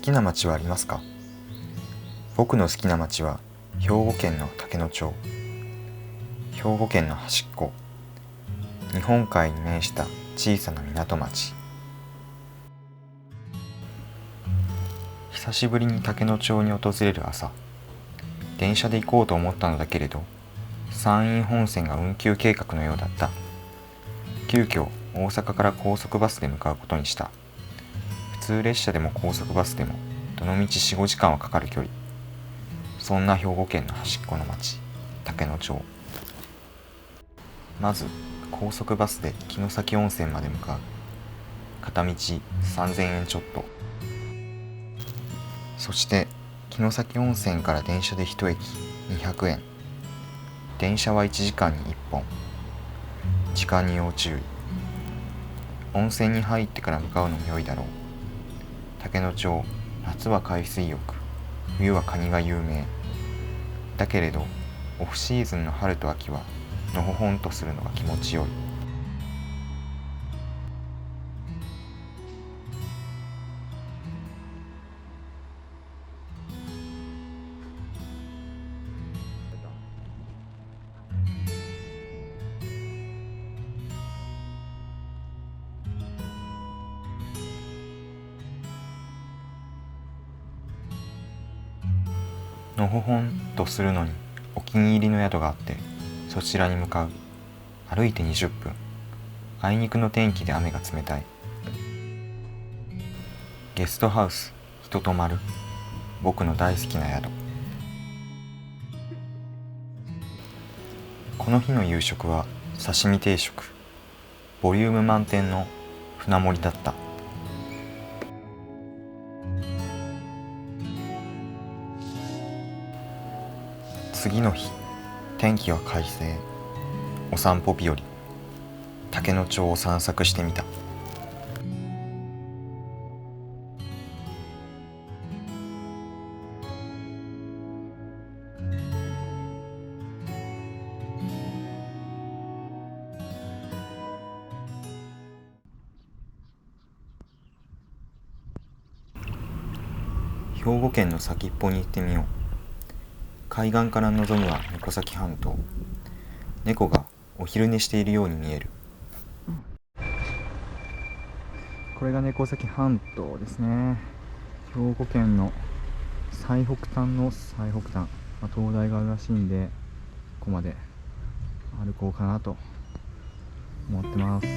きな町はありますか？僕の好きな町は兵庫県の竹野町。兵庫県の端っこ、日本海に面した小さな港町。久しぶりに竹野町に訪れる朝、電車で行こうと思ったのだけれど、山陰本線が運休計画のようだった。急遽大阪から高速バスで向かうことにした。普通列車でも高速バスでもどのみち 4,5 時間はかかる距離。そんな兵庫県の端っこの町、竹野町。まず高速バスで城崎温泉まで向かう。片道3,000円ちょっと。そして城崎温泉から電車で1駅200円。電車は1時間に1本。時間に要注意。温泉に入ってから向かうのも良いだろう。竹野町、夏は海水浴、冬はカニが有名。だけれどオフシーズンの春と秋はのほほんとするのが気持ちよい。のほほんとするのにお気に入りの宿があって、そちらに向かう。歩いて20分。あいにくの天気で雨が冷たい。ゲストハウス、人泊まる。僕の大好きな宿。この日の夕食は刺身定食。ボリューム満点の船盛りだった。次の日、天気は快晴。お散歩日和。竹野町を散策してみた。兵庫県の先っぽに行ってみよう。海岸から望むは猫崎半島。猫がお昼寝しているように見える。これが猫崎半島ですね。兵庫県の最北端の最北端、灯台があるらしいんで、ここまで歩こうかなと思ってます。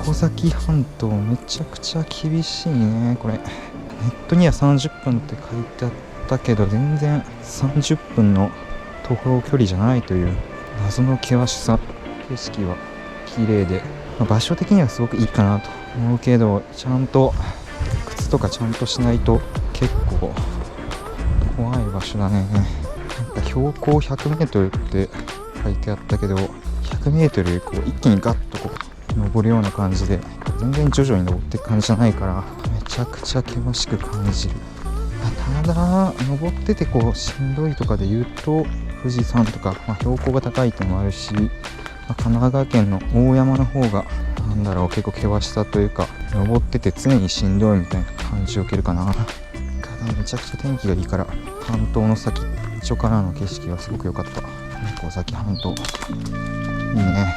猫崎半島めちゃくちゃ厳しいね。これネットには30分って書いてあったけど、全然30分の徒歩距離じゃないという謎の険しさ。景色は綺麗で、場所的にはすごくいいかなと思うけど、ちゃんと靴とかちゃんとしないと結構怖い場所だね。なんか標高 100m って書いてあったけど、100m こう一気にガッとこう登るような感じで、全然徐々に登っていく感じじゃないから、めちゃくちゃ険しく感じる。ただ登っててこうしんどいとかで言うと、富士山とか、標高が高いってのもあるし、神奈川県の大山の方が結構険しさというか、登ってて常にしんどいみたいな感じを受けるかな。ただめちゃくちゃ天気がいいから、半島の先っちょからの景色がすごく良かった。猫崎半島いいね。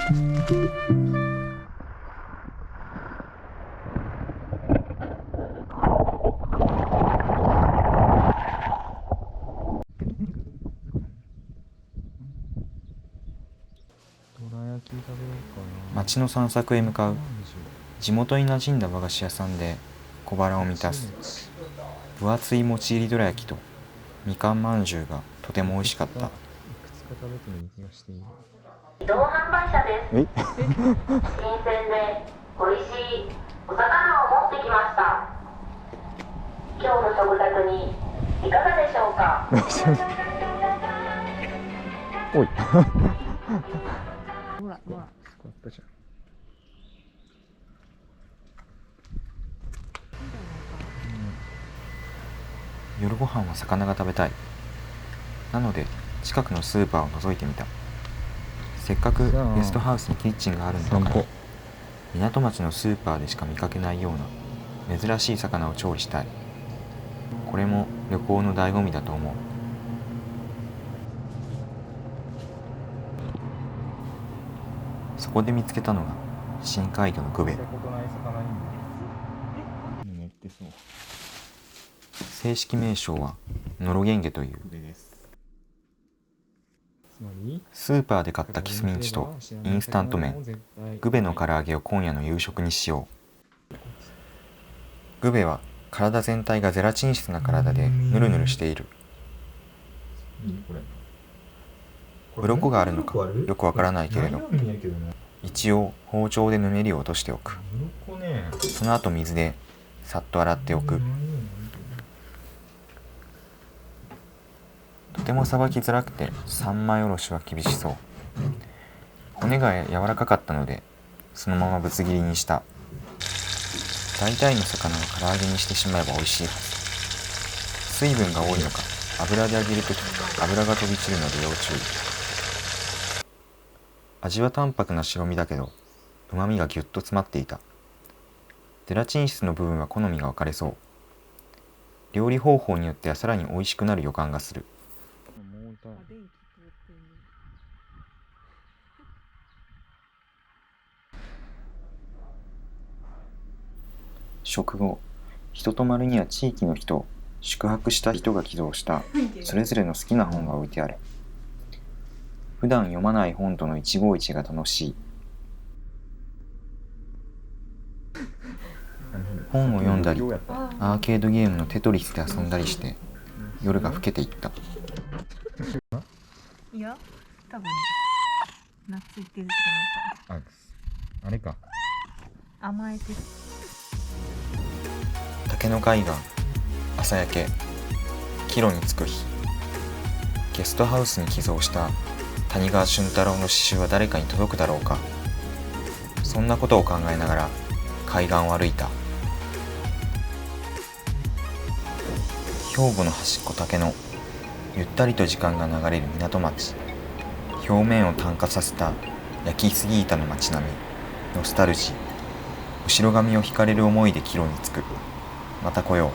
街の散策へ向かう。地元に馴染んだ和菓子屋さんで小腹を満たす。分厚いもち入りどら焼きとみかんまんじゅうがとても美味しかった。移動販売車です。新鮮で美味しいお魚を持ってきました。今日の食卓にいかがでしょうか。おいほらほら。夜ご飯は魚が食べたい。なので近くのスーパーを覗いてみた。せっかくゲストハウスにキッチンがあるんだから、港町のスーパーでしか見かけないような珍しい魚を調理したい。これも旅行の醍醐味だと思う。そこで見つけたのが深海魚のグベ。正式名称はノロゲンゲという。スーパーで買ったキスミンチとインスタント麺、グベの唐揚げを今夜の夕食にしよう。グベは体全体がゼラチン質な体でヌルヌルしている。鱗があるのかよくわからないけれど、一応包丁でぬめりを落としておく。その後水でさっと洗っておく。とてもさばきづらくて三枚おろしは厳しそう。骨が柔らかかったのでそのままぶつ切りにした。大体の魚を唐揚げにしてしまえば美味しいはず。水分が多いのか油で揚げるとき油が飛び散るので要注意。味は淡白な白身だけど旨味がぎゅっと詰まっていた。ゼラチン質の部分は好みが分かれそう。料理方法によってはさらに美味しくなる予感がする。食後、ひととまりには地域の人、宿泊した人が寄贈したそれぞれの好きな本が置いてある。普段読まない本との一期一会が楽しい。本を読んだり、アーケードゲームのテトリスで遊んだりして夜が更けていった。いや、多分夏行ってるとかなんかあれか。甘えてる。竹の海岸、朝焼け、帰路に着く日。ゲストハウスに寄贈した谷川俊太郎の詩集は誰かに届くだろうか。そんなことを考えながら海岸を歩いた。兵庫の端っこ竹野、ゆったりと時間が流れる港町。表面を炭化させた焼きすぎ板の街並み、ノスタルジー。後ろ髪を引かれる思いで帰路に着く。また来よう。